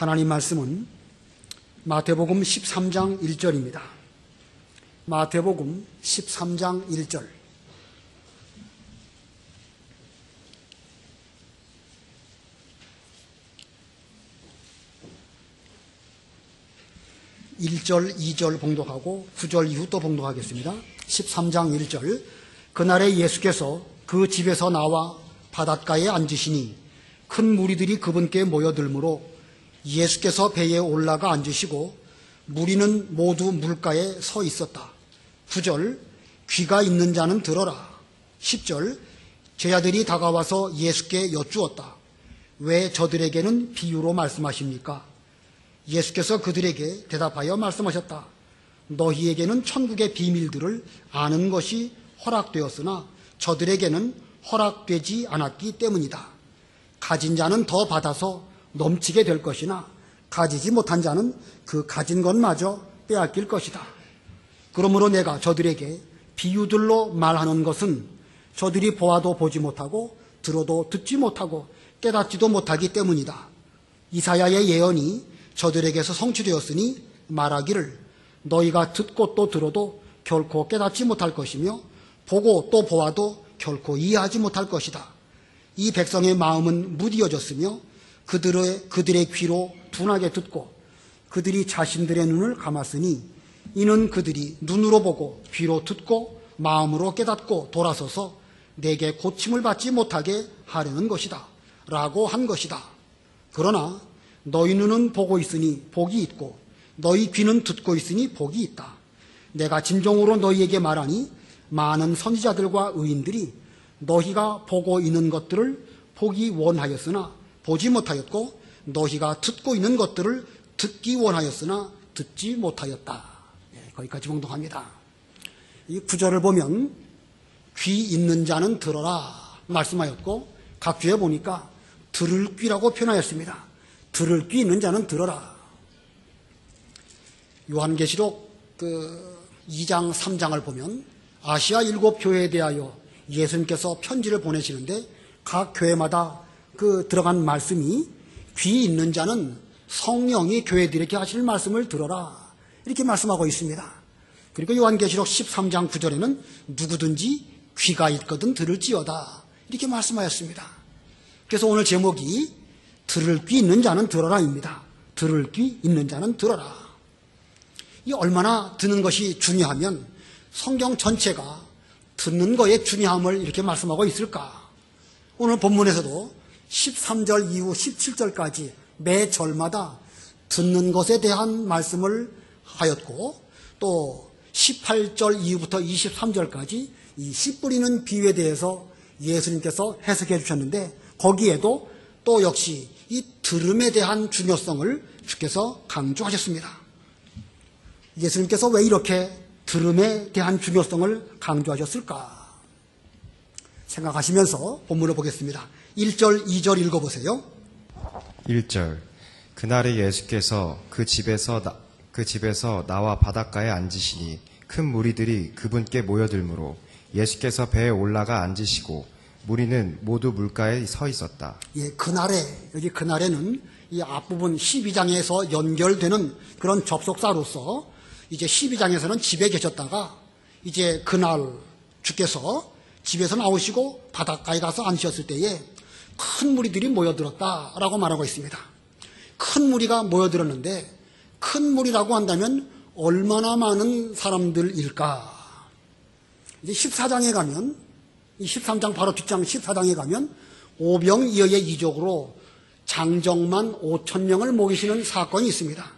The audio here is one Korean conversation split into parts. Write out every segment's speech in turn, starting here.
하나님 말씀은 마태복음 13장 1절입니다. 마태복음 13장 1절. (1절) (2절) 봉독하고 (9절) 이후 또 봉독하겠습니다. 13장 1절. 그날에 예수께서 그 집에서 나와 바닷가에 앉으시니 큰 무리들이 그분께 모여들므로 예수께서 배에 올라가 앉으시고 무리는 모두 물가에 서 있었다. 9절. 귀가 있는 자는 들어라. 10절. 제자들이 다가와서 예수께 여쭈었다. 왜 저들에게는 비유로 말씀하십니까? 예수께서 그들에게 대답하여 말씀하셨다. 너희에게는 천국의 비밀들을 아는 것이 허락되었으나 저들에게는 허락되지 않았기 때문이다. 가진 자는 더 받아서 넘치게 될 것이나 가지지 못한 자는 그 가진 것마저 빼앗길 것이다. 그러므로 내가 저들에게 비유들로 말하는 것은 저들이 보아도 보지 못하고 들어도 듣지 못하고 깨닫지도 못하기 때문이다. 이사야의 예언이 저들에게서 성취되었으니 말하기를 너희가 듣고 또 들어도 결코 깨닫지 못할 것이며 보고 또 보아도 결코 이해하지 못할 것이다. 이 백성의 마음은 무디어졌으며 그들의 귀로 둔하게 듣고 그들이 자신들의 눈을 감았으니 이는 그들이 눈으로 보고 귀로 듣고 마음으로 깨닫고 돌아서서 내게 고침을 받지 못하게 하려는 것이다 라고 한 것이다. 그러나 너희 눈은 보고 있으니 복이 있고 너희 귀는 듣고 있으니 복이 있다. 내가 진정으로 너희에게 말하니 많은 선지자들과 의인들이 너희가 보고 있는 것들을 보기 원하였으나 보지 못하였고 너희가 듣고 있는 것들을 듣기 원하였으나 듣지 못하였다. 거기까지 봉독합니다. 이 구절을 보면 귀 있는 자는 들어라 말씀하였고 각주에 보니까 들을 귀라고 표현하였습니다. 들을 귀 있는 자는 들어라. 요한계시록 2장 3장을 보면 아시아 7교회에 대하여 예수님께서 편지를 보내시는데 각 교회마다 들어간 말씀이 귀 있는 자는 성령이 교회들에게 하실 말씀을 들어라 이렇게 말씀하고 있습니다. 그리고 요한계시록 13장 9절에는 누구든지 귀가 있거든 들을지어다 이렇게 말씀하였습니다. 그래서 오늘 제목이 들을 귀 있는 자는 들어라입니다. 들을 귀 있는 자는 들어라. 이 얼마나 듣는 것이 중요하면 성경 전체가 듣는 거의 중요함을 이렇게 말씀하고 있을까? 오늘 본문에서도 13절 이후 17절까지 매 절마다 듣는 것에 대한 말씀을 하였고 또 18절 이후부터 23절까지 이 씨 뿌리는 비유에 대해서 예수님께서 해석해 주셨는데 거기에도 또 역시 이 들음에 대한 중요성을 주께서 강조하셨습니다. 예수님께서 왜 이렇게 들음에 대한 중요성을 강조하셨을까? 생각하시면서 본문을 보겠습니다. 1절, 2절 읽어보세요. 1절. 그날에 예수께서 그 집에서 나와 바닷가에 앉으시니 큰 무리들이 그분께 모여들므로 예수께서 배에 올라가 앉으시고 무리는 모두 물가에 서 있었다. 예, 여기 그날에는 이 앞부분 12장에서 연결되는 그런 접속사로서 이제 12장에서는 집에 계셨다가 이제 그날 주께서 집에서 나오시고 바닷가에 가서 앉으셨을 때에 큰 무리들이 모여들었다라고 말하고 있습니다. 큰 무리가 모여들었는데 큰 무리라고 한다면 얼마나 많은 사람들일까? 이제 14장에 가면 이 13장 바로 뒷장 14장에 가면 오병이어의 이적으로 장정만 5,000명을 모이시는 사건이 있습니다.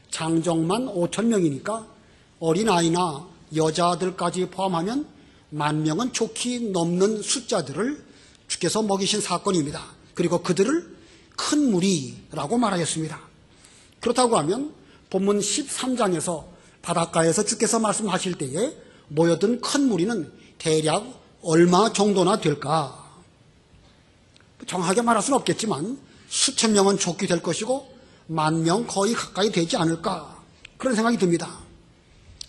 장정만 5,000명이니까 어린아이나 여자들까지 포함하면 10,000명은 좋게 넘는 숫자들을 주께서 먹이신 사건입니다. 그리고 그들을 큰 무리라고 말하였습니다. 그렇다고 하면 본문 13장에서 바닷가에서 주께서 말씀하실 때에 모여든 큰 무리는 대략 얼마 정도나 될까? 정확하게 말할 수는 없겠지만 수천 명은 좋게 될 것이고 10,000명 거의 가까이 되지 않을까? 그런 생각이 듭니다.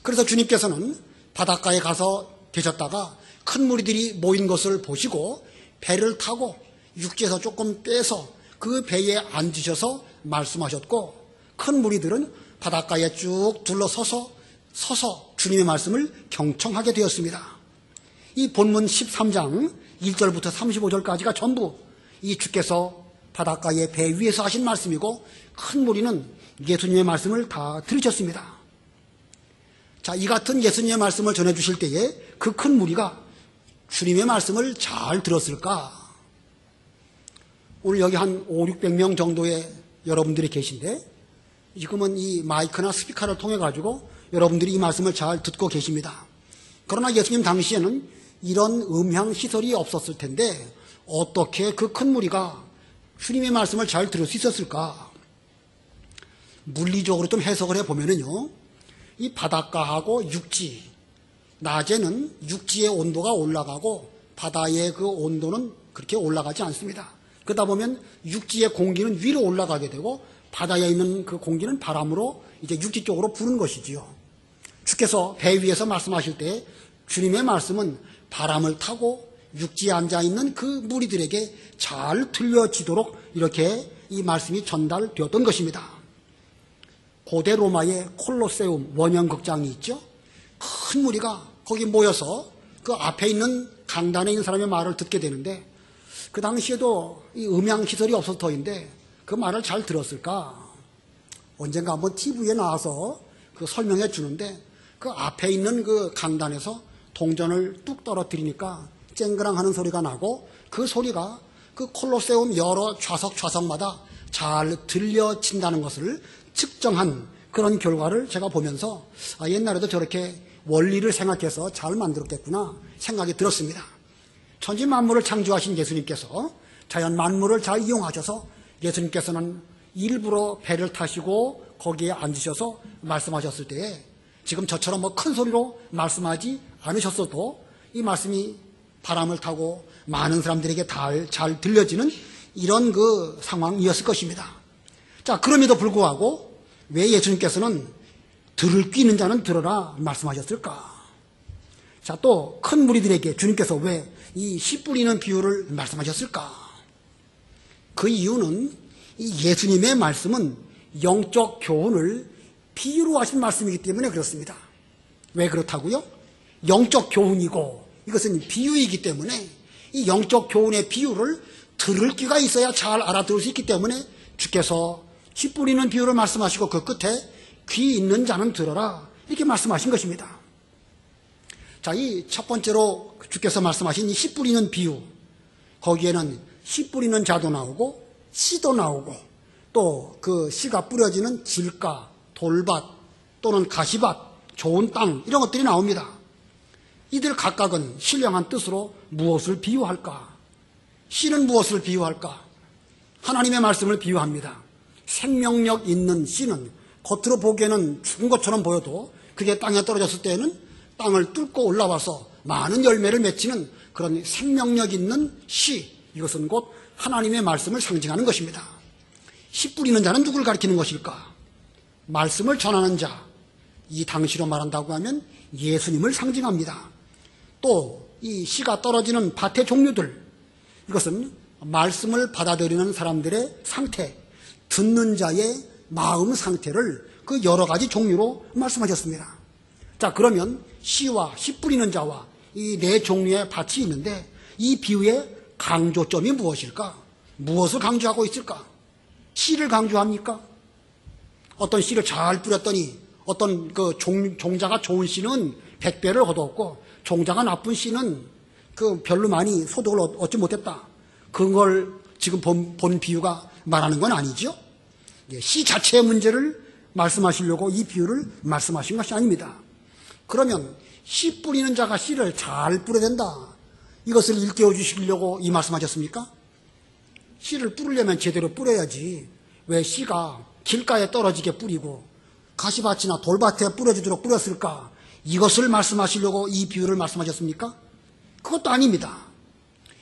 그래서 주님께서는 바닷가에 가서 계셨다가 큰 무리들이 모인 것을 보시고 배를 타고 육지에서 조금 떼서 그 배에 앉으셔서 말씀하셨고 큰 무리들은 바닷가에 쭉 둘러서서 주님의 말씀을 경청하게 되었습니다. 이 본문 13장 1절부터 35절까지가 전부 이 주께서 바닷가에 배 위에서 하신 말씀이고 큰 무리는 예수님의 말씀을 다 들으셨습니다. 자, 이 같은 예수님의 말씀을 전해주실 때에 그 큰 무리가 주님의 말씀을 잘 들었을까? 오늘 여기 한 5, 600명 정도의 여러분들이 계신데 지금은 이 마이크나 스피커를 통해 가지고 여러분들이 이 말씀을 잘 듣고 계십니다. 그러나 예수님 당시에는 이런 음향 시설이 없었을 텐데 어떻게 그 큰 무리가 주님의 말씀을 잘 들을 수 있었을까? 물리적으로 좀 해석을 해보면요, 이 바닷가하고 육지, 낮에는 육지의 온도가 올라가고 바다의 그 온도는 그렇게 올라가지 않습니다. 그러다 보면 육지의 공기는 위로 올라가게 되고 바다에 있는 그 공기는 바람으로 이제 육지 쪽으로 부는 것이지요. 주께서 배 위에서 말씀하실 때 주님의 말씀은 바람을 타고 육지에 앉아있는 그 무리들에게 잘 들려지도록 이렇게 이 말씀이 전달되었던 것입니다. 고대 로마의 콜로세움 원형극장이 있죠. 큰 무리가 거기 모여서 그 앞에 있는 강단에 있는 사람의 말을 듣게 되는데 그 당시에도 이 음향시설이 없어서 터인데 그 말을 잘 들었을까? 언젠가 한번 TV에 나와서 그 설명해 주는데 그 앞에 있는 그 강단에서 동전을 뚝 떨어뜨리니까 쨍그랑 하는 소리가 나고 그 소리가 그 콜로세움 여러 좌석마다 잘 들려진다는 것을 측정한 그런 결과를 제가 보면서 옛날에도 저렇게 원리를 생각해서 잘 만들었겠구나 생각이 들었습니다. 천지 만물을 창조하신 예수님께서 자연 만물을 잘 이용하셔서 예수님께서는 일부러 배를 타시고 거기에 앉으셔서 말씀하셨을 때에 지금 저처럼 뭐 큰 소리로 말씀하지 않으셨어도 이 말씀이 바람을 타고 많은 사람들에게 잘 들려지는 이런 그 상황이었을 것입니다. 자, 그럼에도 불구하고 왜 예수님께서는 들을 귀 있는 자는 들어라 말씀하셨을까? 자, 또 큰 무리들에게 주님께서 왜 이 씨 뿌리는 비유를 말씀하셨을까? 그 이유는 이 예수님의 말씀은 영적 교훈을 비유로 하신 말씀이기 때문에 그렇습니다. 왜 그렇다고요? 영적 교훈이고 이것은 비유이기 때문에 이 영적 교훈의 비유를 들을 귀가 있어야 잘 알아들을 수 있기 때문에 주께서 씨 뿌리는 비유를 말씀하시고 그 끝에 귀 있는 자는 들어라 이렇게 말씀하신 것입니다. 자, 이 첫 번째로 주께서 말씀하신 이 씨 뿌리는 비유, 거기에는 씨 뿌리는 자도 나오고 씨도 나오고 또 그 씨가 뿌려지는 질가, 돌밭 또는 가시밭, 좋은 땅 이런 것들이 나옵니다. 이들 각각은 신령한 뜻으로 무엇을 비유할까? 씨는 무엇을 비유할까? 하나님의 말씀을 비유합니다. 생명력 있는 씨는 겉으로 보기에는 죽은 것처럼 보여도 그게 땅에 떨어졌을 때에는 땅을 뚫고 올라와서 많은 열매를 맺히는 그런 생명력 있는 씨, 이것은 곧 하나님의 말씀을 상징하는 것입니다. 씨 뿌리는 자는 누구를 가리키는 것일까? 말씀을 전하는 자, 이 당시로 말한다고 하면 예수님을 상징합니다. 또 이 씨가 떨어지는 밭의 종류들, 이것은 말씀을 받아들이는 사람들의 상태, 듣는 자의 마음 상태를 그 여러 가지 종류로 말씀하셨습니다. 자, 그러면 씨와 씨 뿌리는 자와 이 네 종류의 밭이 있는데 이 비유의 강조점이 무엇일까? 무엇을 강조하고 있을까? 씨를 강조합니까? 어떤 씨를 잘 뿌렸더니 어떤 그 종자가 좋은 씨는 100배를 얻었고 종자가 나쁜 씨는 그 별로 많이 소득을 얻지 못했다. 그걸 지금 본 비유가 말하는 건 아니죠. 씨 자체의 문제를 말씀하시려고 이 비유를 말씀하신 것이 아닙니다. 그러면 씨 뿌리는 자가 씨를 잘 뿌려야 된다. 이것을 일깨워 주시려고 이 말씀하셨습니까? 씨를 뿌리려면 제대로 뿌려야지. 왜 씨가 길가에 떨어지게 뿌리고 가시밭이나 돌밭에 뿌려지도록 뿌렸을까? 이것을 말씀하시려고 이 비유를 말씀하셨습니까? 그것도 아닙니다.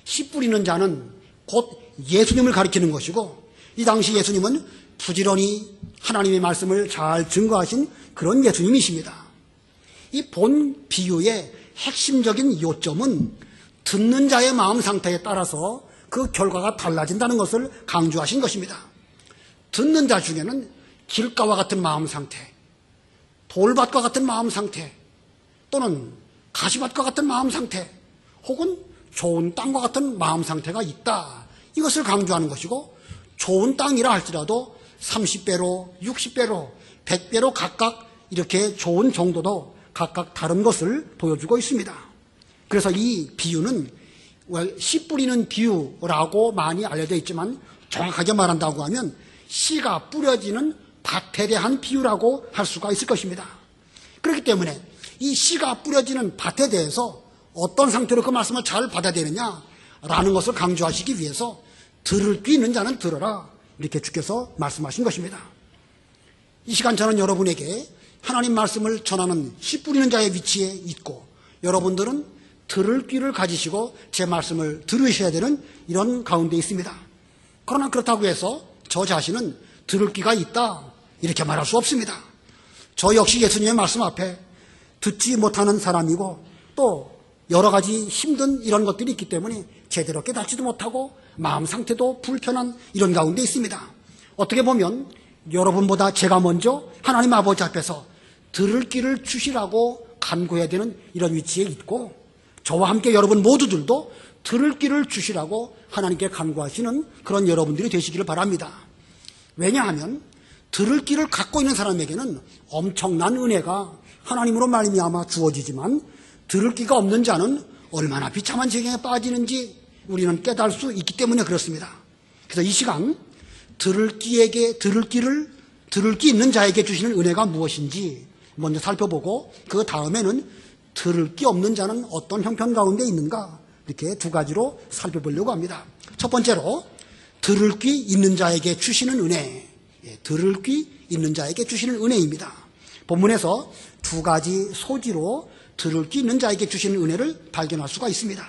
씨 뿌리는 자는 곧 예수님을 가리키는 것이고 이 당시 예수님은 부지런히 하나님의 말씀을 잘 증거하신 그런 예수님이십니다. 이 본 비유의 핵심적인 요점은 듣는 자의 마음 상태에 따라서 그 결과가 달라진다는 것을 강조하신 것입니다. 듣는 자 중에는 길가와 같은 마음 상태, 돌밭과 같은 마음 상태, 또는 가시밭과 같은 마음 상태, 혹은 좋은 땅과 같은 마음 상태가 있다. 이것을 강조하는 것이고, 좋은 땅이라 할지라도 30배로, 60배로, 100배로 각각 이렇게 좋은 정도도 각각 다른 것을 보여주고 있습니다. 그래서 이 비유는 씨 뿌리는 비유라고 많이 알려져 있지만, 정확하게 말한다고 하면 씨가 뿌려지는 밭에 대한 비유라고 할 수가 있을 것입니다. 그렇기 때문에 이 씨가 뿌려지는 밭에 대해서 어떤 상태로 그 말씀을 잘 받아들이느냐라는 것을 강조하시기 위해서 들을 귀 있는 자는 들어라, 이렇게 주께서 말씀하신 것입니다. 이 시간 저는 여러분에게 하나님 말씀을 전하는 씨 뿌리는 자의 위치에 있고, 여러분들은 들을 귀를 가지시고 제 말씀을 들으셔야 되는 이런 가운데 있습니다. 그러나 그렇다고 해서 저 자신은 들을 귀가 있다, 이렇게 말할 수 없습니다. 저 역시 예수님의 말씀 앞에 듣지 못하는 사람이고, 또 여러 가지 힘든 이런 것들이 있기 때문에 제대로 깨닫지도 못하고 마음 상태도 불편한 이런 가운데 있습니다. 어떻게 보면 여러분보다 제가 먼저 하나님 아버지 앞에서 들을 귀를 주시라고 간구해야 되는 이런 위치에 있고, 저와 함께 여러분 모두들도 들을 귀를 주시라고 하나님께 간구하시는 그런 여러분들이 되시기를 바랍니다. 왜냐하면 들을 귀를 갖고 있는 사람에게는 엄청난 은혜가 하나님으로 말미암아 주어지지만, 들을 귀가 없는 자는 얼마나 비참한 지경에 빠지는지 우리는 깨달을 수 있기 때문에 그렇습니다. 그래서 이 시간 들을 귀 있는 자에게 주시는 은혜가 무엇인지 먼저 살펴보고, 그 다음에는 들을 귀 없는 자는 어떤 형편 가운데 있는가, 이렇게 두 가지로 살펴보려고 합니다. 첫 번째로 들을 귀 있는 자에게 주시는 은혜, 들을 귀 있는 자에게 주시는 은혜입니다. 본문에서 두 가지 소지로 들을 귀 있는 자에게 주시는 은혜를 발견할 수가 있습니다.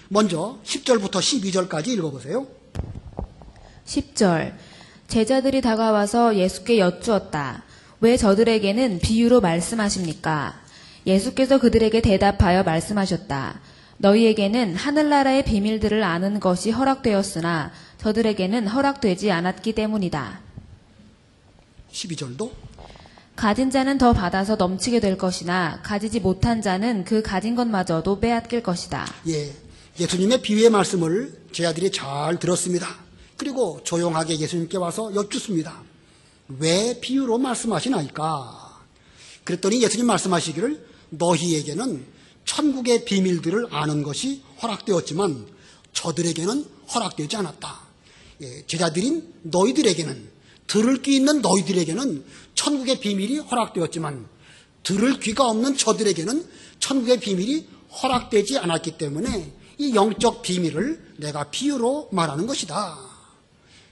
먼저 10절부터 12절까지 읽어보세요. 10절. 제자들이 다가와서 예수께 여쭈었다. 왜 저들에게는 비유로 말씀하십니까? 예수께서 그들에게 대답하여 말씀하셨다. 너희에게는 하늘나라의 비밀들을 아는 것이 허락되었으나 저들에게는 허락되지 않았기 때문이다. 12절도 가진 자는 더 받아서 넘치게 될 것이나 가지지 못한 자는 그 가진 것마저도 빼앗길 것이다. 예수님의 비유의 말씀을 제 아들이 잘 들었습니다. 그리고 조용하게 예수님께 와서 여쭙습니다. 왜 비유로 말씀하시나이까? 그랬더니 예수님 말씀하시기를 너희에게는 천국의 비밀들을 아는 것이 허락되었지만 저들에게는 허락되지 않았다. 제자들인 너희들에게는, 들을 귀 있는 너희들에게는 천국의 비밀이 허락되었지만 들을 귀가 없는 저들에게는 천국의 비밀이 허락되지 않았기 때문에 이 영적 비밀을 내가 비유로 말하는 것이다.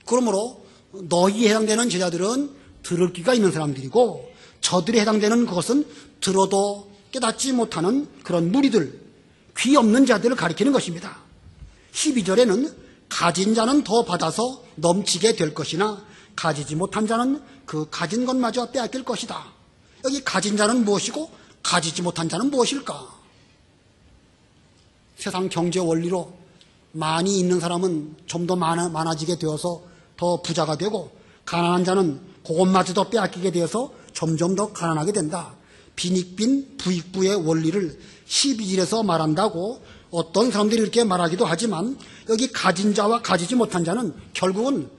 그러므로 너희에 해당되는 제자들은 들을 귀가 있는 사람들이고, 저들에 해당되는 그것은 들어도 깨닫지 못하는 그런 무리들, 귀 없는 자들을 가리키는 것입니다. 12절에는 가진 자는 더 받아서 넘치게 될 것이나 가지지 못한 자는 그 가진 것마저 빼앗길 것이다. 여기 가진 자는 무엇이고 가지지 못한 자는 무엇일까? 세상 경제 원리로 많이 있는 사람은 좀 더 많아지게 되어서 더 부자가 되고, 가난한 자는 그것마저도 빼앗기게 되어서 점점 더 가난하게 된다. 빈익빈 부익부의 원리를 12절에서 말한다고 어떤 사람들이 이렇게 말하기도 하지만, 여기 가진 자와 가지지 못한 자는 결국은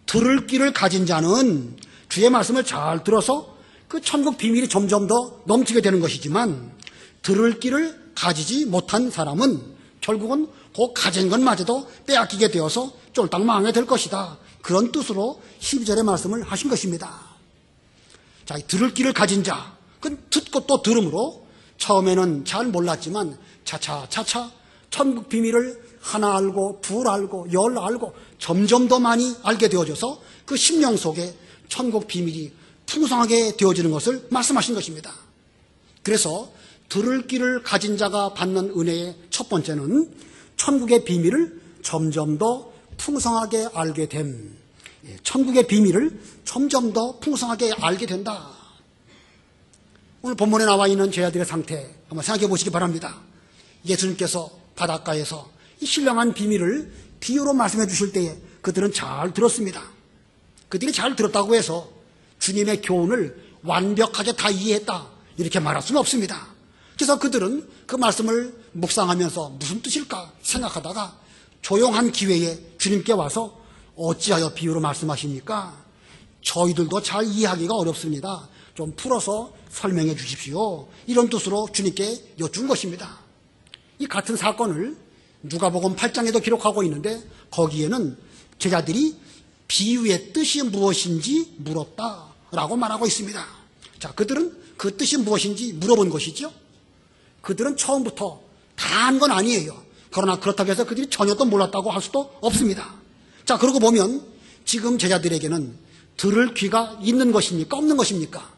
들을 귀를 가진 자는 주의 말씀을 잘 들어서 그 천국 비밀이 점점 더 넘치게 되는 것이지만, 들을 귀를 가지지 못한 사람은 결국은 그 가진 것마저도 빼앗기게 되어서 쫄딱 망하게 될 것이다. 그런 뜻으로 12절의 말씀을 하신 것입니다. 자, 들을 귀를 가진 자, 그건 듣고 또 들음으로 처음에는 잘 몰랐지만 차차 천국 비밀을 하나 알고 둘 알고 열 알고 점점 더 많이 알게 되어져서 그 심령 속에 천국 비밀이 풍성하게 되어지는 것을 말씀하신 것입니다. 그래서 들을 귀를 가진 자가 받는 은혜의 첫 번째는 천국의 비밀을 점점 더 풍성하게 알게 됨. 천국의 비밀을 점점 더 풍성하게 알게 된다. 오늘 본문에 나와 있는 제자들의 상태 한번 생각해 보시기 바랍니다. 예수님께서 바닷가에서 이 신령한 비밀을 비유로 말씀해 주실 때에 그들은 잘 들었습니다. 그들이 잘 들었다고 해서 주님의 교훈을 완벽하게 다 이해했다 이렇게 말할 수는 없습니다. 그래서 그들은 그 말씀을 묵상하면서 무슨 뜻일까 생각하다가 조용한 기회에 주님께 와서 어찌하여 비유로 말씀하십니까? 저희들도 잘 이해하기가 어렵습니다. 좀 풀어서 설명해 주십시오. 이런 뜻으로 주님께 여쭌 것입니다. 이 같은 사건을 누가복음 8장에도 기록하고 있는데 거기에는 제자들이 비유의 뜻이 무엇인지 물었다라고 말하고 있습니다. 자, 그들은 그 뜻이 무엇인지 물어본 것이죠. 그들은 처음부터 다 한 건 아니에요. 그러나 그렇다고 해서 그들이 전혀 또 몰랐다고 할 수도 없습니다. 자, 그러고 보면 지금 제자들에게는 들을 귀가 있는 것입니까? 없는 것입니까?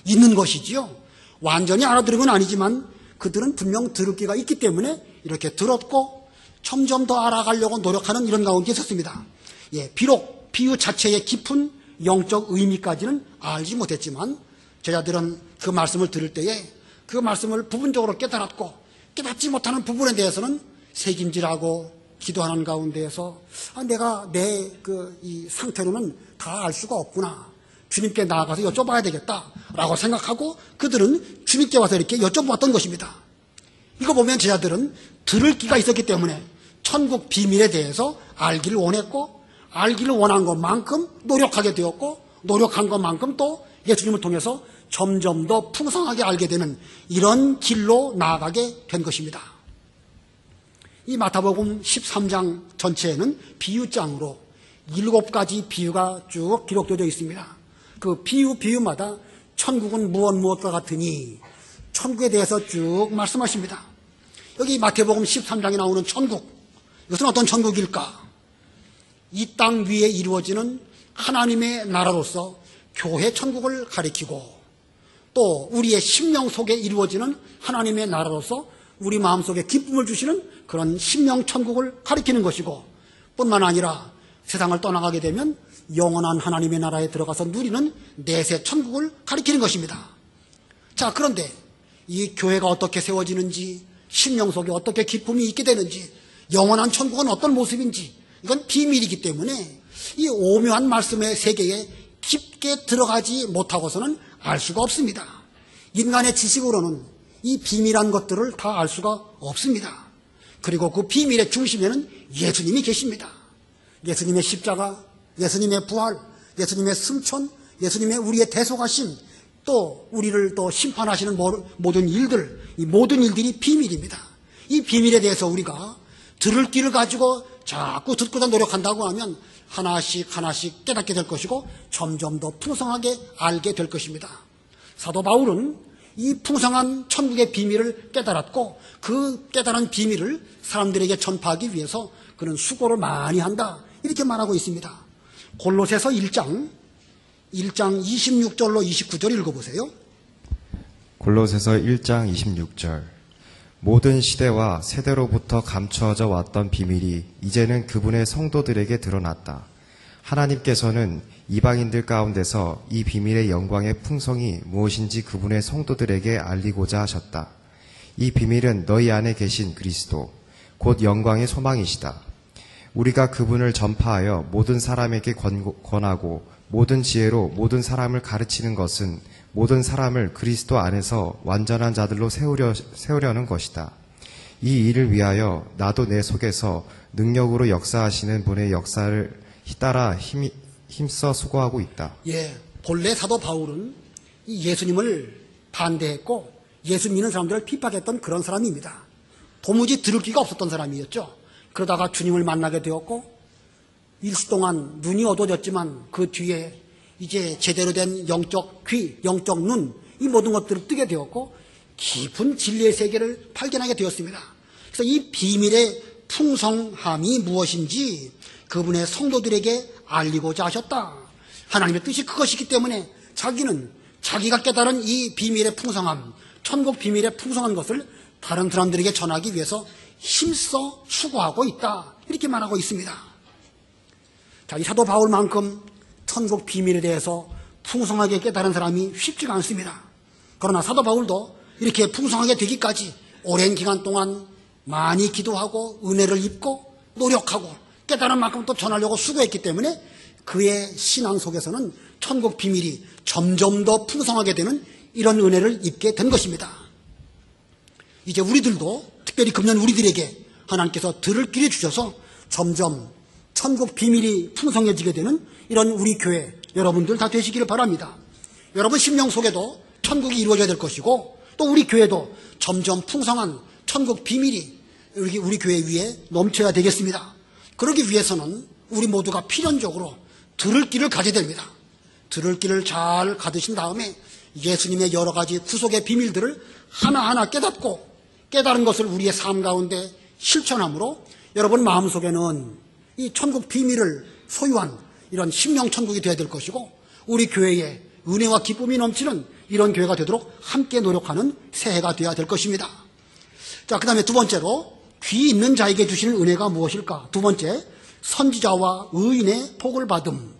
있는 것이지요. 완전히 알아들은 건 아니지만 그들은 분명 들을 귀가 있기 때문에 이렇게 들었고 점점 더 알아가려고 노력하는 이런 가운데 있었습니다. 예, 비록 비유 자체의 깊은 영적 의미까지는 알지 못했지만 제자들은 그 말씀을 들을 때에 그 말씀을 부분적으로 깨달았고 깨닫지 못하는 부분에 대해서는 새김질하고 기도하는 가운데에서 내가 내 이 상태로는 다 알 수가 없구나. 주님께 나아가서 여쭤봐야 되겠다라고 생각하고 그들은 주님께 와서 이렇게 여쭤봤던 것입니다. 이거 보면 제자들은 들을 기가 있었기 때문에 천국 비밀에 대해서 알기를 원했고 알기를 원한 것만큼 노력하게 되었고 노력한 것만큼 또 예수님을 통해서 점점 더 풍성하게 알게 되는 이런 길로 나아가게 된 것입니다. 이 마태복음 13장 전체에는 비유장으로 7가지 비유가 쭉 기록되어 있습니다. 그 비유마다 천국은 무엇과 같으니 천국에 대해서 쭉 말씀하십니다. 여기 마태복음 13장에 나오는 천국, 이것은 어떤 천국일까? 이 땅 위에 이루어지는 하나님의 나라로서 교회 천국을 가리키고 또 우리의 심령 속에 이루어지는 하나님의 나라로서 우리 마음속에 기쁨을 주시는 그런 심령 천국을 가리키는 것이고 뿐만 아니라 세상을 떠나가게 되면 영원한 하나님의 나라에 들어가서 누리는 내세 천국을 가리키는 것입니다. 자, 그런데 이 교회가 어떻게 세워지는지 심령 속에 어떻게 기쁨이 있게 되는지 영원한 천국은 어떤 모습인지 이건 비밀이기 때문에 이 오묘한 말씀의 세계에 깊게 들어가지 못하고서는 알 수가 없습니다. 인간의 지식으로는 이 비밀한 것들을 다 알 수가 없습니다. 그리고 그 비밀의 중심에는 예수님이 계십니다. 예수님의 십자가, 예수님의 부활, 예수님의 승천, 예수님의 우리의 대속하심, 또 우리를 또 심판하시는 모든 일들, 이 모든 일들이 비밀입니다. 이 비밀에 대해서 우리가 들을 귀를 가지고 자꾸 듣고자 노력한다고 하면 하나씩 깨닫게 될 것이고 점점 더 풍성하게 알게 될 것입니다. 사도 바울은 이 풍성한 천국의 비밀을 깨달았고 그 깨달은 비밀을 사람들에게 전파하기 위해서 그는 수고를 많이 한다 이렇게 말하고 있습니다. 골로새서 1장 26절로 29절 읽어보세요. 골로새서 1장 26절. 모든 시대와 세대로부터 감추어져 왔던 비밀이 이제는 그분의 성도들에게 드러났다. 하나님께서는 이방인들 가운데서 이 비밀의 영광의 풍성이 무엇인지 그분의 성도들에게 알리고자 하셨다. 이 비밀은 너희 안에 계신 그리스도, 곧 영광의 소망이시다. 우리가 그분을 전파하여 모든 사람에게 권하고 모든 지혜로 모든 사람을 가르치는 것은 모든 사람을 그리스도 안에서 완전한 자들로 세우려는 것이다. 이 일을 위하여 나도 내 속에서 능력으로 역사하시는 분의 역사를 따라 힘써 수고하고 있다. 예, 본래 사도 바울은 이 예수님을 반대했고 예수 믿는 사람들을 핍박했던 그런 사람입니다. 도무지 들을 귀가 없었던 사람이었죠. 그러다가 주님을 만나게 되었고 일시 동안 눈이 어두워졌지만 그 뒤에 이제 제대로 된 영적 귀, 영적 눈, 이 모든 것들을 뜨게 되었고 깊은 진리의 세계를 발견하게 되었습니다. 그래서 이 비밀의 풍성함이 무엇인지 그분의 성도들에게 알리고자 하셨다. 하나님의 뜻이 그것이기 때문에 자기는 자기가 깨달은 이 비밀의 풍성함, 천국 비밀의 풍성한 것을 다른 사람들에게 전하기 위해서 힘써 수고하고 있다. 이렇게 말하고 있습니다. 자, 이 사도 바울만큼 천국 비밀에 대해서 풍성하게 깨달은 사람이 쉽지가 않습니다. 그러나 사도 바울도 이렇게 풍성하게 되기까지 오랜 기간 동안 많이 기도하고 은혜를 입고 노력하고 깨달은 만큼 또 전하려고 수고했기 때문에 그의 신앙 속에서는 천국 비밀이 점점 더 풍성하게 되는 이런 은혜를 입게 된 것입니다. 이제 우리들도 특별히 금년 우리들에게 하나님께서 들을 길을 주셔서 점점 천국 비밀이 풍성해지게 되는 이런 우리 교회 여러분들 다 되시기를 바랍니다. 여러분 심령 속에도 천국이 이루어져야 될 것이고 또 우리 교회도 점점 풍성한 천국 비밀이 우리 교회 위에 넘쳐야 되겠습니다. 그러기 위해서는 우리 모두가 필연적으로 들을 길을 가져야 됩니다. 들을 길을 잘 가두신 다음에 예수님의 여러 가지 구속의 비밀들을 하나하나 깨닫고 깨달은 것을 우리의 삶 가운데 실천함으로 여러분 마음속에는 이 천국 비밀을 소유한 이런 심령 천국이 되어야 될 것이고 우리 교회에 은혜와 기쁨이 넘치는 이런 교회가 되도록 함께 노력하는 새해가 되어야 될 것입니다. 자, 그 다음에 두 번째로 귀 있는 자에게 주시는 은혜가 무엇일까? 두 번째, 선지자와 의인의 복을 받음.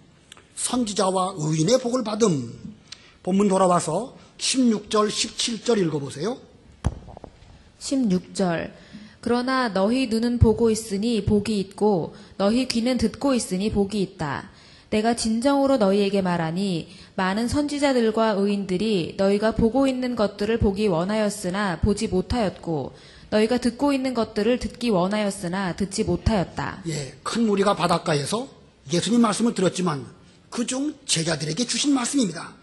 선지자와 의인의 복을 받음. 본문 돌아와서 16절, 17절 읽어보세요. 16절. 그러나 너희 눈은 보고 있으니 복이 있고 너희 귀는 듣고 있으니 복이 있다. 내가 진정으로 너희에게 말하니 많은 선지자들과 의인들이 너희가 보고 있는 것들을 보기 원하였으나 보지 못하였고 너희가 듣고 있는 것들을 듣기 원하였으나 듣지 못하였다. 예, 큰 무리가 바닷가에서 예수님 말씀을 들었지만 그중 제자들에게 주신 말씀입니다.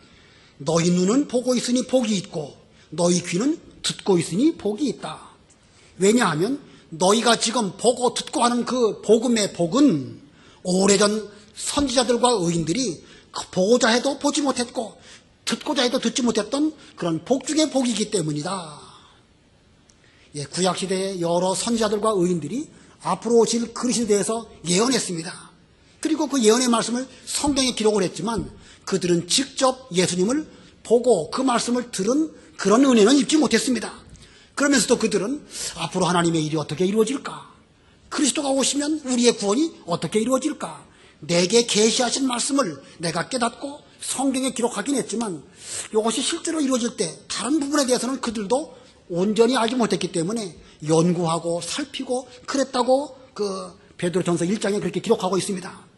너희 눈은 보고 있으니 복이 있고 너희 귀는 듣고 있으니 복이 있다. 왜냐하면 너희가 지금 보고 듣고 하는 그 복음의 복은 오래전 선지자들과 의인들이 보고자 해도 보지 못했고 듣고자 해도 듣지 못했던 그런 복 중의 복이기 때문이다. 예, 구약시대의 여러 선지자들과 의인들이 앞으로 오실 그리스도에 대해서 예언했습니다. 그리고 그 예언의 말씀을 성경에 기록을 했지만 그들은 직접 예수님을 보고 그 말씀을 들은 그런 은혜는 입지 못했습니다. 그러면서도 그들은 앞으로 하나님의 일이 어떻게 이루어질까? 그리스도가 오시면 우리의 구원이 어떻게 이루어질까? 내게 계시하신 말씀을 내가 깨닫고 성경에 기록하긴 했지만 이것이 실제로 이루어질 때 다른 부분에 대해서는 그들도 온전히 알지 못했기 때문에 연구하고 살피고 그랬다고 그 베드로전서 1장에 그렇게 기록하고 있습니다.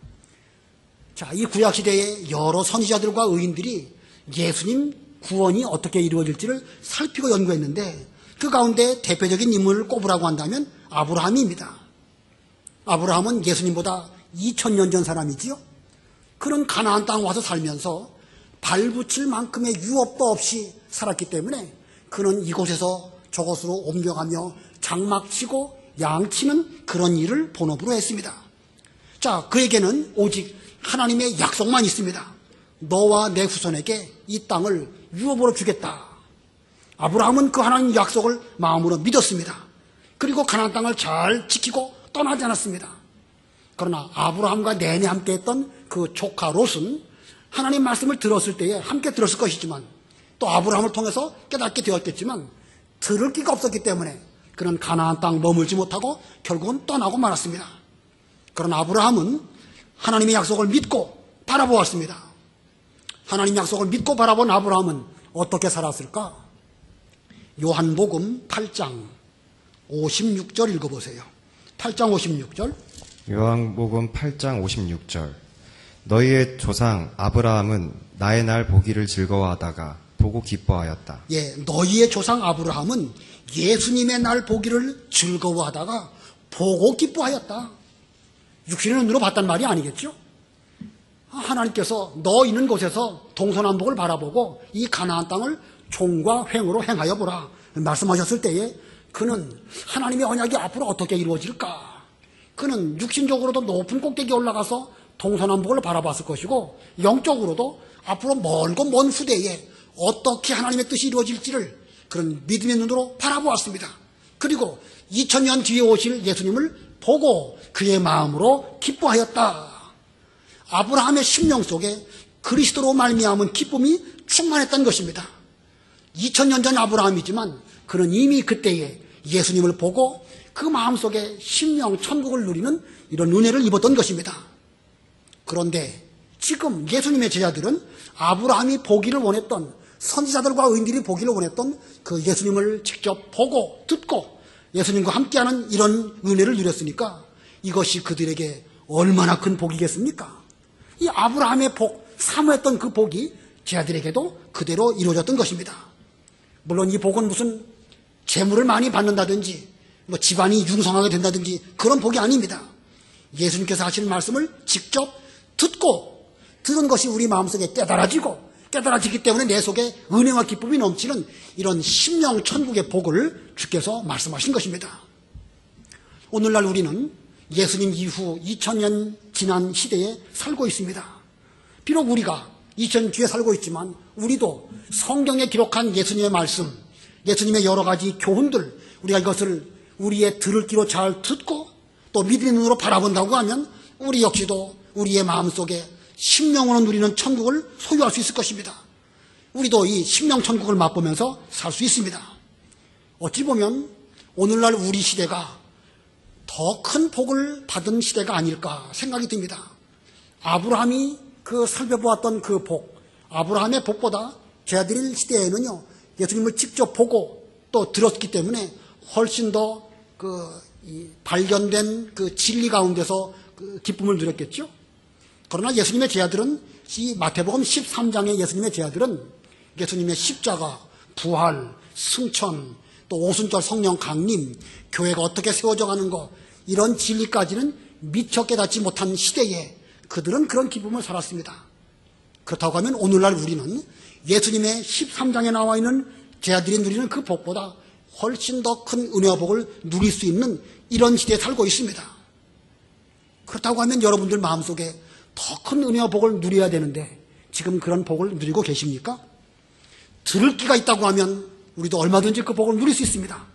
자, 이 구약시대의 여러 선지자들과 의인들이 예수님 구원이 어떻게 이루어질지를 살피고 연구했는데 그 가운데 대표적인 인물을 꼽으라고 한다면 아브라함입니다. 아브라함은 예수님보다 2000년 전 사람이지요. 그런 가나안 땅 와서 살면서 발붙일 만큼의 유업도 없이 살았기 때문에 그는 이곳에서 저곳으로 옮겨가며 장막치고 양치는 그런 일을 본업으로 했습니다. 자, 그에게는 오직 하나님의 약속만 있습니다. 너와 내 후손에게 이 땅을 유업으로 주겠다. 아브라함은 그 하나님 약속을 마음으로 믿었습니다. 그리고 가나안 땅을 잘 지키고 떠나지 않았습니다. 그러나 아브라함과 내내 함께했던 그 조카 롯은 하나님 말씀을 들었을 때에 함께 들었을 것이지만 또 아브라함을 통해서 깨닫게 되었겠지만 들을 기가 없었기 때문에 그는 가나안 땅 머물지 못하고 결국은 떠나고 말았습니다. 그러나 아브라함은 하나님의 약속을 믿고 바라보았습니다. 하나님 약속을 믿고 바라본 아브라함은 어떻게 살았을까? 요한복음 8장 56절 읽어보세요. 8장 56절. 요한복음 8장 56절. 너희의 조상 아브라함은 나의 날 보기를 즐거워하다가 보고 기뻐하였다. 예, 너희의 조상 아브라함은 예수님의 날 보기를 즐거워하다가 보고 기뻐하였다. 육신의 눈으로 봤단 말이 아니겠죠? 하나님께서 너 있는 곳에서 동서남북을 바라보고 이 가나안 땅을 종과 횡으로 행하여 보라 말씀하셨을 때에 그는 하나님의 언약이 앞으로 어떻게 이루어질까? 그는 육신적으로도 높은 꼭대기에 올라가서 동서남북을 바라봤을 것이고 영적으로도 앞으로 멀고 먼 후대에 어떻게 하나님의 뜻이 이루어질지를 그런 믿음의 눈으로 바라보았습니다. 그리고 2000년 뒤에 오실 예수님을 보고 그의 마음으로 기뻐하였다. 아브라함의 심령 속에 그리스도로 말미암은 기쁨이 충만했던 것입니다. 2000년 전 아브라함이지만 그는 이미 그때에 예수님을 보고 그 마음속에 심령 천국을 누리는 이런 은혜를 입었던 것입니다. 그런데 지금 예수님의 제자들은 아브라함이 보기를 원했던 선지자들과 의인들이 보기를 원했던 그 예수님을 직접 보고 듣고 예수님과 함께하는 이런 은혜를 누렸으니까 이것이 그들에게 얼마나 큰 복이겠습니까? 이 아브라함의 복, 사모했던 그 복이 제 아들에게도 그대로 이루어졌던 것입니다. 물론 이 복은 무슨 재물을 많이 받는다든지 뭐 집안이 융성하게 된다든지 그런 복이 아닙니다. 예수님께서 하시는 말씀을 직접 듣고 들은 것이 우리 마음속에 깨달아지기 때문에 내 속에 은혜와 기쁨이 넘치는 이런 심령 천국의 복을 주께서 말씀하신 것입니다. 오늘날 우리는 예수님 이후 2000년 지난 시대에 살고 있습니다. 비록 우리가 2000년 뒤에 살고 있지만 우리도 성경에 기록한 예수님의 말씀, 예수님의 여러 가지 교훈들, 우리가 이것을 우리의 들을 귀로 잘 듣고 또 믿음의 눈으로 바라본다고 하면 우리 역시도 우리의 마음속에 심령으로 누리는 천국을 소유할 수 있을 것입니다. 우리도 이 심령 천국을 맛보면서 살 수 있습니다. 어찌 보면 오늘날 우리 시대가 더 큰 복을 받은 시대가 아닐까 생각이 듭니다. 아브라함이 그 살펴보았던 그 복, 아브라함의 복보다 제아드릴 시대에는요, 예수님을 직접 보고 또 들었기 때문에 훨씬 더 발견된 그 진리 가운데서 그 기쁨을 누렸겠죠. 그러나 예수님의 제자들은 이 마태복음 13장의 예수님의 제자들은 예수님의 십자가, 부활, 승천, 또 오순절 성령 강림, 교회가 어떻게 세워져 가는 것, 이런 진리까지는 미처 깨닫지 못한 시대에 그들은 그런 기쁨을 살았습니다. 그렇다고 하면 오늘날 우리는 예수님의 13장에 나와 있는 제자들이 누리는 그 복보다 훨씬 더 큰 은혜와 복을 누릴 수 있는 이런 시대에 살고 있습니다. 그렇다고 하면 여러분들 마음속에 더 큰 은혜와 복을 누려야 되는데 지금 그런 복을 누리고 계십니까? 들을 기가 있다고 하면 우리도 얼마든지 그 복을 누릴 수 있습니다.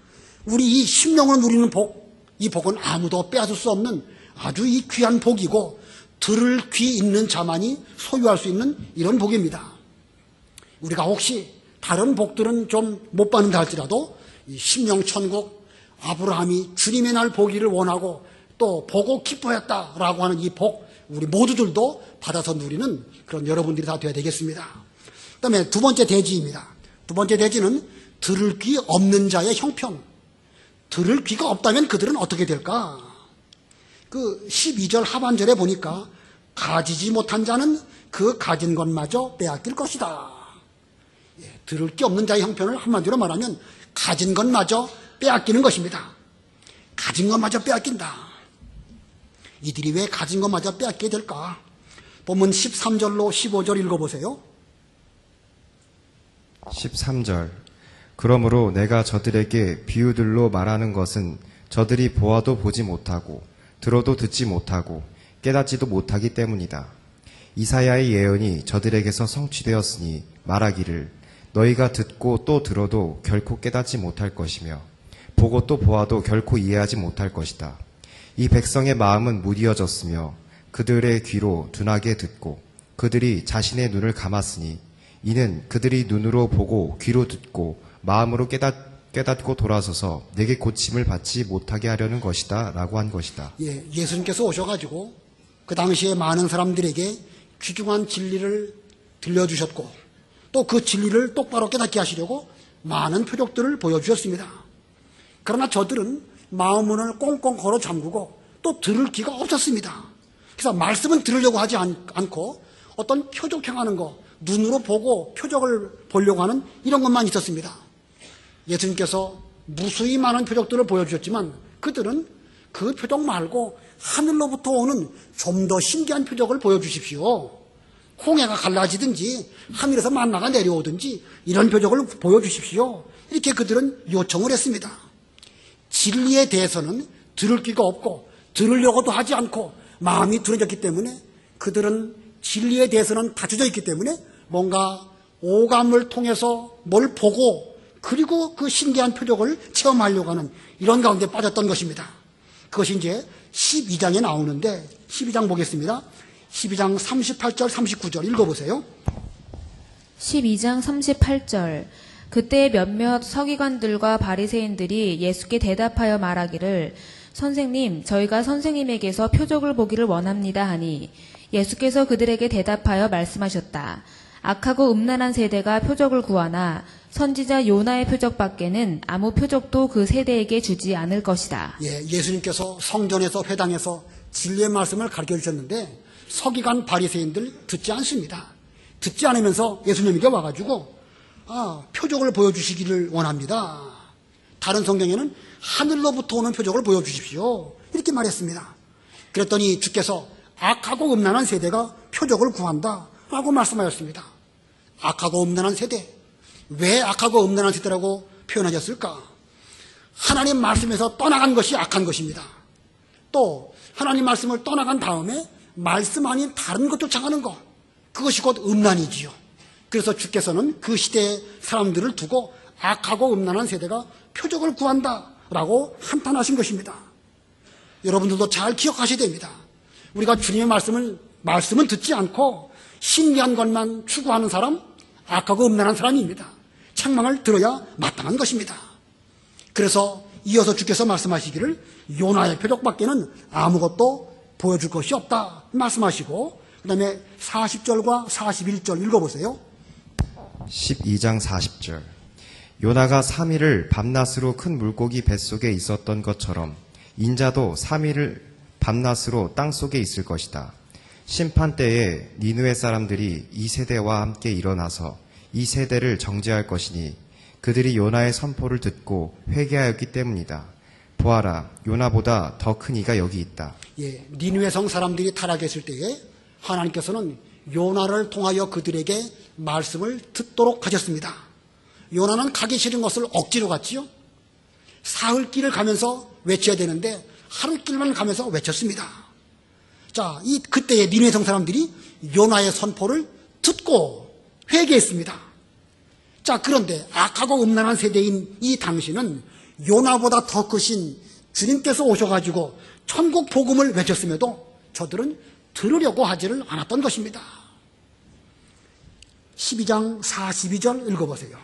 우리 이 심령으로 누리는 복, 이 복은 아무도 빼앗을 수 없는 아주 이 귀한 복이고 들을 귀 있는 자만이 소유할 수 있는 이런 복입니다. 우리가 혹시 다른 복들은 좀 못 받는다 할지라도 이 심령 천국, 아브라함이 주님의 날 보기를 원하고 또 보고 기뻐했다라고 하는 이 복, 우리 모두들도 받아서 누리는 그런 여러분들이 다 되어야 되겠습니다. 그 다음에 두 번째 대지입니다. 두 번째 대지는 들을 귀 없는 자의 형편. 들을 귀가 없다면 그들은 어떻게 될까? 그 12절 하반절에 보니까 가지지 못한 자는 그 가진 것마저 빼앗길 것이다. 들을 게 없는 자의 형편을 한마디로 말하면 가진 것마저 빼앗기는 것입니다. 가진 것마저 빼앗긴다. 이들이 왜 가진 것마저 빼앗게 될까? 본문 13절로 15절 읽어보세요. 13절. 그러므로 내가 저들에게 비유들로 말하는 것은 저들이 보아도 보지 못하고 들어도 듣지 못하고 깨닫지도 못하기 때문이다. 이사야의 예언이 저들에게서 성취되었으니 말하기를 너희가 듣고 또 들어도 결코 깨닫지 못할 것이며 보고 또 보아도 결코 이해하지 못할 것이다. 이 백성의 마음은 무디어졌으며 그들의 귀로 둔하게 듣고 그들이 자신의 눈을 감았으니 이는 그들이 눈으로 보고 귀로 듣고 마음으로 깨닫고 돌아서서 내게 고침을 받지 못하게 하려는 것이다 라고 한 것이다. 예수님께서 오셔가지고 그 당시에 많은 사람들에게 귀중한 진리를 들려주셨고 또 그 진리를 똑바로 깨닫게 하시려고 많은 표적들을 보여주셨습니다. 그러나 저들은 마음문을 꽁꽁 걸어 잠그고 또 들을 귀가 없었습니다. 그래서 말씀은 들으려고 하지 않고 어떤 표적 행하는 거, 눈으로 보고 표적을 보려고 하는 이런 것만 있었습니다. 예수님께서 무수히 많은 표적들을 보여주셨지만 그들은 그 표적 말고 하늘로부터 오는 좀 더 신기한 표적을 보여주십시오. 홍해가 갈라지든지 하늘에서 만나가 내려오든지 이런 표적을 보여주십시오. 이렇게 그들은 요청을 했습니다. 진리에 대해서는 들을 귀가 없고 들으려고도 하지 않고 마음이 둔해졌기 때문에 그들은 진리에 대해서는 닫혀져 있기 때문에 뭔가 오감을 통해서 뭘 보고 그리고 그 신기한 표적을 체험하려고 하는 이런 가운데 빠졌던 것입니다. 그것이 이제 12장에 나오는데 12장 보겠습니다. 12장 38절 39절 읽어보세요. 12장 38절. 그때 몇몇 서기관들과 바리새인들이 예수께 대답하여 말하기를 선생님, 저희가 선생님에게서 표적을 보기를 원합니다 하니 예수께서 그들에게 대답하여 말씀하셨다. 악하고 음란한 세대가 표적을 구하나 선지자 요나의 표적밖에는 아무 표적도 그 세대에게 주지 않을 것이다. 예수님께서 성전에서 회당에서 진리의 말씀을 가르쳐 주셨는데 서기관 바리새인들 듣지 않습니다. 듣지 않으면서 예수님에게 와가지고 표적을 보여주시기를 원합니다. 다른 성경에는 하늘로부터 오는 표적을 보여주십시오, 이렇게 말했습니다. 그랬더니 주께서 악하고 음란한 세대가 표적을 구한다 라고 말씀하셨습니다. 악하고 음란한 세대, 왜 악하고 음란한 세대라고 표현하셨을까? 하나님 말씀에서 떠나간 것이 악한 것입니다. 또 하나님 말씀을 떠나간 다음에 말씀 아닌 다른 것 쫓아가는 것, 그것이 곧 음란이지요. 그래서 주께서는 그 시대의 사람들을 두고 악하고 음란한 세대가 표적을 구한다라고 한탄하신 것입니다. 여러분들도 잘 기억하셔야 됩니다. 우리가 주님의 말씀은 듣지 않고 신기한 것만 추구하는 사람, 악하고 음란한 사람입니다. 책망을 들어야 마땅한 것입니다. 그래서 이어서 주께서 말씀하시기를 요나의 표적밖에는 아무것도 보여줄 것이 없다 말씀하시고, 그 다음에 40절과 41절 읽어보세요. 12장 40절. 요나가 3일을 밤낮으로 큰 물고기 뱃속에 있었던 것처럼 인자도 3일을 밤낮으로 땅속에 있을 것이다. 심판 때에 니느웨 사람들이 이 세대와 함께 일어나서 이 세대를 정죄할 것이니 그들이 요나의 선포를 듣고 회개하였기 때문이다. 보아라, 요나보다 더 큰 이가 여기 있다. 니느웨 성 사람들이 타락했을 때에 하나님께서는 요나를 통하여 그들에게 말씀을 듣도록 하셨습니다. 요나는 가기 싫은 것을 억지로 갔지요. 사흘길을 가면서 외쳐야 되는데 하루길만 가면서 외쳤습니다. 자, 그때의 니느웨 성 사람들이 요나의 선포를 듣고 회개했습니다. 자, 그런데 악하고 음란한 세대인 이 당시는 요나보다 더 크신 주님께서 오셔가지고 천국 복음을 외쳤음에도 저들은 들으려고 하지를 않았던 것입니다. 12장 42절 읽어보세요.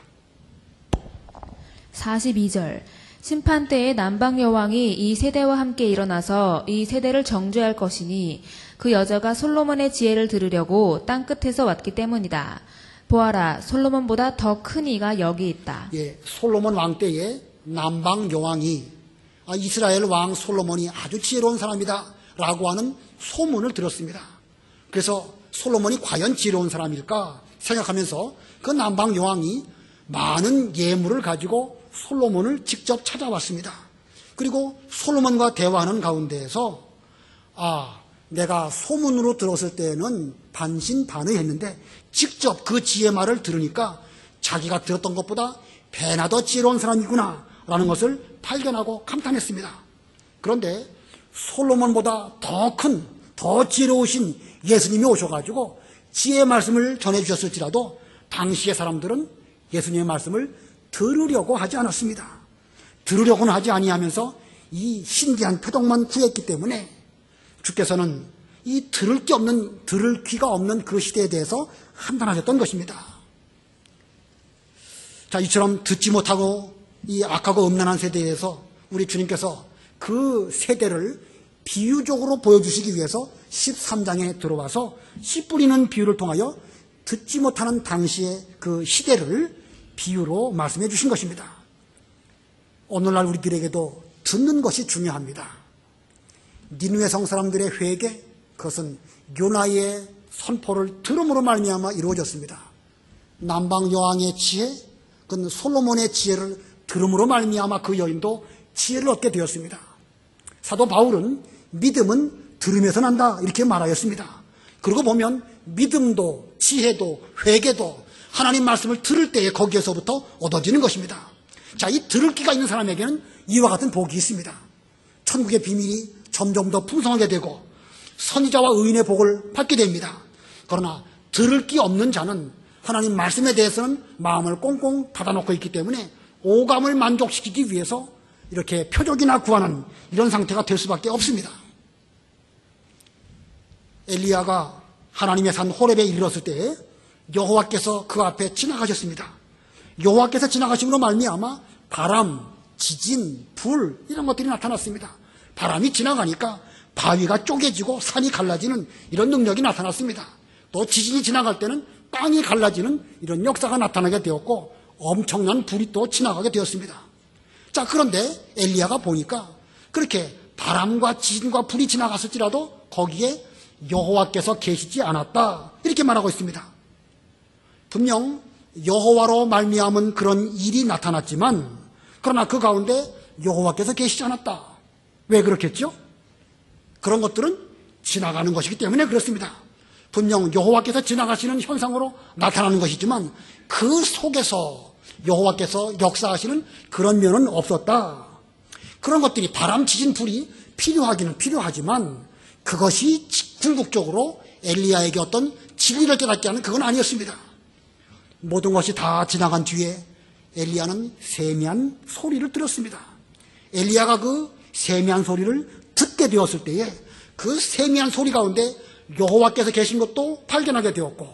42절. 심판 때에 남방 여왕이 이 세대와 함께 일어나서 이 세대를 정죄할 것이니 그 여자가 솔로몬의 지혜를 들으려고 땅 끝에서 왔기 때문이다. 보아라, 솔로몬보다 더 큰 이가 여기 있다. 솔로몬 왕 때에 남방 여왕이 이스라엘 왕 솔로몬이 아주 지혜로운 사람이다 라고 하는 소문을 들었습니다. 그래서 솔로몬이 과연 지혜로운 사람일까 생각하면서 그 남방 여왕이 많은 예물을 가지고 솔로몬을 직접 찾아왔습니다. 그리고 솔로몬과 대화하는 가운데에서 내가 소문으로 들었을 때는 반신반의했는데 직접 그 지혜 말을 들으니까 자기가 들었던 것보다 배나 더 지혜로운 사람이구나 라는 것을 발견하고 감탄했습니다. 그런데 솔로몬보다 더 지혜로우신 예수님이 오셔가지고 지혜의 말씀을 전해주셨을지라도 당시의 사람들은 예수님의 말씀을 들으려고 하지 않았습니다. 들으려고는 하지 아니하면서 이 신기한 표적만 구했기 때문에 주께서는 이 들을 귀가 없는 그 시대에 대해서 판단하셨던 것입니다. 자, 이처럼 듣지 못하고 이 악하고 음란한 세대에서 우리 주님께서 그 세대를 비유적으로 보여주시기 위해서 13장에 들어와서 씨 뿌리는 비유를 통하여 듣지 못하는 당시의 그 시대를 비유로 말씀해 주신 것입니다. 오늘날 우리들에게도 듣는 것이 중요합니다. 니느웨 성 사람들의 회개, 그것은 요나의 선포를 들음으로 말미암아 이루어졌습니다. 남방 여왕의 지혜, 그건 솔로몬의 지혜를 들음으로 말미암아 그 여인도 지혜를 얻게 되었습니다. 사도 바울은 믿음은 들음에서 난다 이렇게 말하였습니다. 그러고 보면 믿음도 지혜도 회개도 하나님 말씀을 들을 때에 거기에서부터 얻어지는 것입니다. 자, 이 들을 귀가 있는 사람에게는 이와 같은 복이 있습니다. 천국의 비밀이 점점 더 풍성하게 되고 선지자와 의인의 복을 받게 됩니다. 그러나 들을 귀 없는 자는 하나님 말씀에 대해서는 마음을 꽁꽁 닫아놓고 있기 때문에 오감을 만족시키기 위해서 이렇게 표적이나 구하는 이런 상태가 될 수밖에 없습니다. 엘리야가 하나님의 산 호렙에 이르렀을 때 여호와께서 그 앞에 지나가셨습니다. 여호와께서 지나가심으로 말미암아 바람, 지진, 불 이런 것들이 나타났습니다. 바람이 지나가니까 바위가 쪼개지고 산이 갈라지는 이런 능력이 나타났습니다. 또 지진이 지나갈 때는 땅이 갈라지는 이런 역사가 나타나게 되었고 엄청난 불이 또 지나가게 되었습니다. 자, 그런데 엘리야가 보니까 그렇게 바람과 지진과 불이 지나갔을지라도 거기에 여호와께서 계시지 않았다. 이렇게 말하고 있습니다. 분명 여호와로 말미암은 그런 일이 나타났지만 그러나 그 가운데 여호와께서 계시지 않았다. 왜 그렇겠죠? 그런 것들은 지나가는 것이기 때문에 그렇습니다. 분명 여호와께서 지나가시는 현상으로 나타나는 것이지만 그 속에서 여호와께서 역사하시는 그런 면은 없었다. 그런 것들이 바람, 지진, 불이 필요하기는 필요하지만 그것이 궁극적으로 엘리야에게 어떤 진리를 깨닫게 하는 그건 아니었습니다. 모든 것이 다 지나간 뒤에 엘리야는 세미한 소리를 들었습니다. 엘리야가 그 세미한 소리를 듣게 되었을 때에 그 세미한 소리 가운데 여호와께서 계신 것도 발견하게 되었고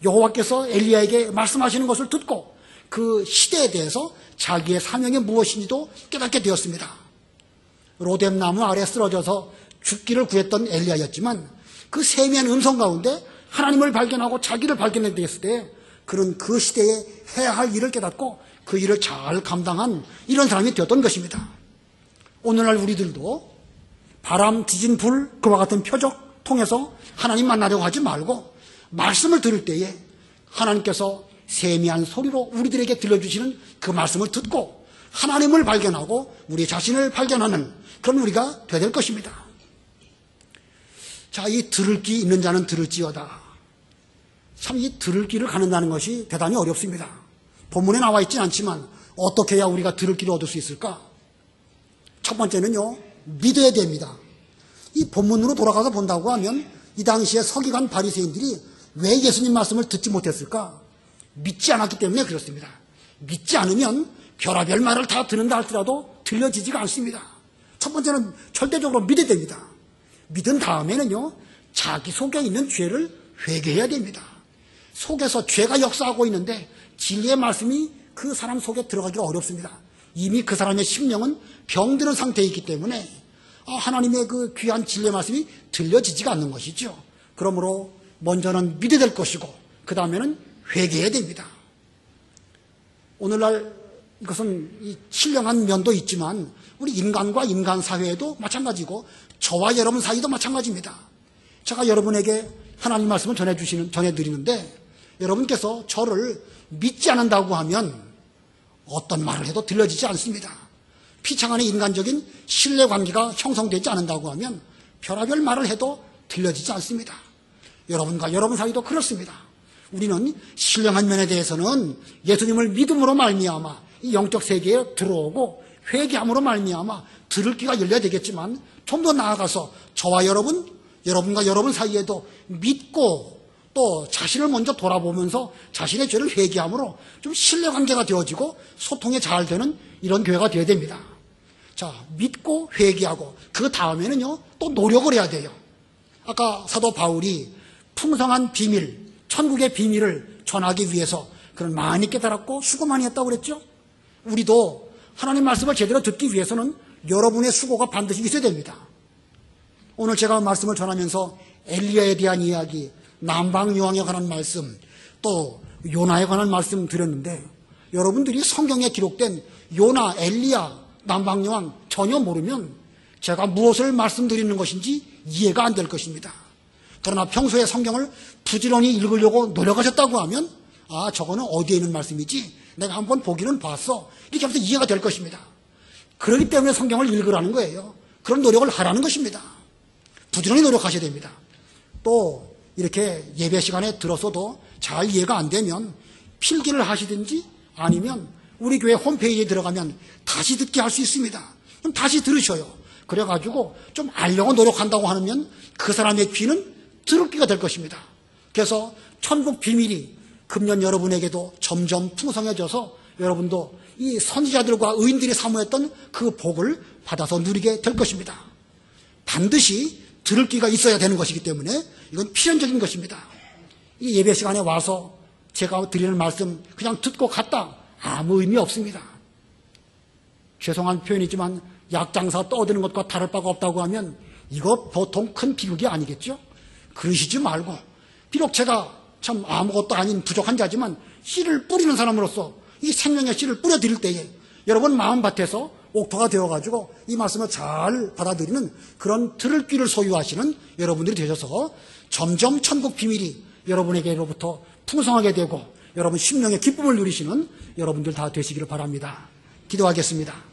여호와께서 엘리야에게 말씀하시는 것을 듣고 그 시대에 대해서 자기의 사명이 무엇인지도 깨닫게 되었습니다. 로뎀나무 아래 쓰러져서 죽기를 구했던 엘리야였지만 그 세미한 음성 가운데 하나님을 발견하고 자기를 발견하게 되었을 때 그는 그 시대에 해야 할 일을 깨닫고 그 일을 잘 감당한 이런 사람이 되었던 것입니다. 오늘날 우리들도 바람, 지진, 불 그와 같은 표적 통해서 하나님 만나려고 하지 말고 말씀을 들을 때에 하나님께서 세미한 소리로 우리들에게 들려주시는 그 말씀을 듣고 하나님을 발견하고 우리 자신을 발견하는 그런 우리가 되어야 될 것입니다. 자, 이 들을 귀 있는 자는 들을지어다. 참 이 들을 귀를 가는다는 것이 대단히 어렵습니다. 본문에 나와 있지는 않지만 어떻게 해야 우리가 들을 귀를 얻을 수 있을까? 첫 번째는요, 믿어야 됩니다. 이 본문으로 돌아가서 본다고 하면 이 당시에 서기관 바리새인들이 왜 예수님 말씀을 듣지 못했을까? 믿지 않았기 때문에 그렇습니다. 믿지 않으면 별의별 말을 다 듣는다 할지라도 들려지지가 않습니다. 첫 번째는 절대적으로 믿어야 됩니다. 믿은 다음에는요, 자기 속에 있는 죄를 회개해야 됩니다. 속에서 죄가 역사하고 있는데 진리의 말씀이 그 사람 속에 들어가기가 어렵습니다. 이미 그 사람의 심령은 병드는 상태에 있기 때문에 하나님의 그 귀한 진리의 말씀이 들려지지가 않는 것이죠. 그러므로 먼저는 믿어야 될 것이고 그 다음에는 회개해야 됩니다. 오늘날 이것은 이 신령한 면도 있지만 우리 인간과 인간 사회에도 마찬가지고 저와 여러분 사이도 마찬가지입니다. 제가 여러분에게 하나님 말씀을 전해드리는데 여러분께서 저를 믿지 않는다고 하면 어떤 말을 해도 들려지지 않습니다. 피창안의 인간적인 신뢰관계가 형성되지 않는다고 하면 별의별 말을 해도 들려지지 않습니다. 여러분과 여러분 사이도 그렇습니다. 우리는 신령한 면에 대해서는 예수님을 믿음으로 말미암아 이 영적 세계에 들어오고 회개함으로 말미암아 들을 귀가 열려야 되겠지만 좀 더 나아가서 저와 여러분과 여러분 사이에도 믿고 또 자신을 먼저 돌아보면서 자신의 죄를 회개함으로 좀 신뢰관계가 되어지고 소통이 잘 되는 이런 교회가 되어야 됩니다. 자, 믿고 회개하고 그 다음에는요 또 노력을 해야 돼요. 아까 사도 바울이 풍성한 비밀, 천국의 비밀을 전하기 위해서 그런 많이 깨달았고 수고 많이 했다고 그랬죠. 우리도 하나님 말씀을 제대로 듣기 위해서는 여러분의 수고가 반드시 있어야 됩니다. 오늘 제가 말씀을 전하면서 엘리야에 대한 이야기, 남방요한에 관한 말씀, 또 요나에 관한 말씀 드렸는데 여러분들이 성경에 기록된 요나, 엘리야, 남방요한 전혀 모르면 제가 무엇을 말씀드리는 것인지 이해가 안 될 것입니다. 그러나 평소에 성경을 부지런히 읽으려고 노력하셨다고 하면 저거는 어디에 있는 말씀이지? 내가 한번 보기는 봤어. 이렇게 하면서 이해가 될 것입니다. 그렇기 때문에 성경을 읽으라는 거예요. 그런 노력을 하라는 것입니다. 부지런히 노력하셔야 됩니다. 또 이렇게 예배 시간에 들었어도 잘 이해가 안 되면 필기를 하시든지 아니면 우리 교회 홈페이지에 들어가면 다시 듣게 할 수 있습니다. 그럼 다시 들으셔요. 그래가지고 좀 알려고 노력한다고 하면 그 사람의 귀는 들을 귀가 될 것입니다. 그래서 천국 비밀이 금년 여러분에게도 점점 풍성해져서 여러분도 이 선지자들과 의인들이 사모했던 그 복을 받아서 누리게 될 것입니다. 반드시 들을 귀가 있어야 되는 것이기 때문에 이건 필연적인 것입니다. 이 예배 시간에 와서 제가 드리는 말씀 그냥 듣고 갔다 아무 의미 없습니다. 죄송한 표현이지만 약장사 떠드는 것과 다를 바가 없다고 하면 이거 보통 큰 비극이 아니겠죠? 그러시지 말고 비록 제가 참 아무것도 아닌 부족한 자지만 씨를 뿌리는 사람으로서 이 생명의 씨를 뿌려드릴 때에 여러분 마음밭에서 옥토가 되어가지고 이 말씀을 잘 받아들이는 그런 들을 귀를 소유하시는 여러분들이 되셔서 점점 천국 비밀이 여러분에게로부터 풍성하게 되고 여러분 심령의 기쁨을 누리시는 여러분들 다 되시기를 바랍니다. 기도하겠습니다.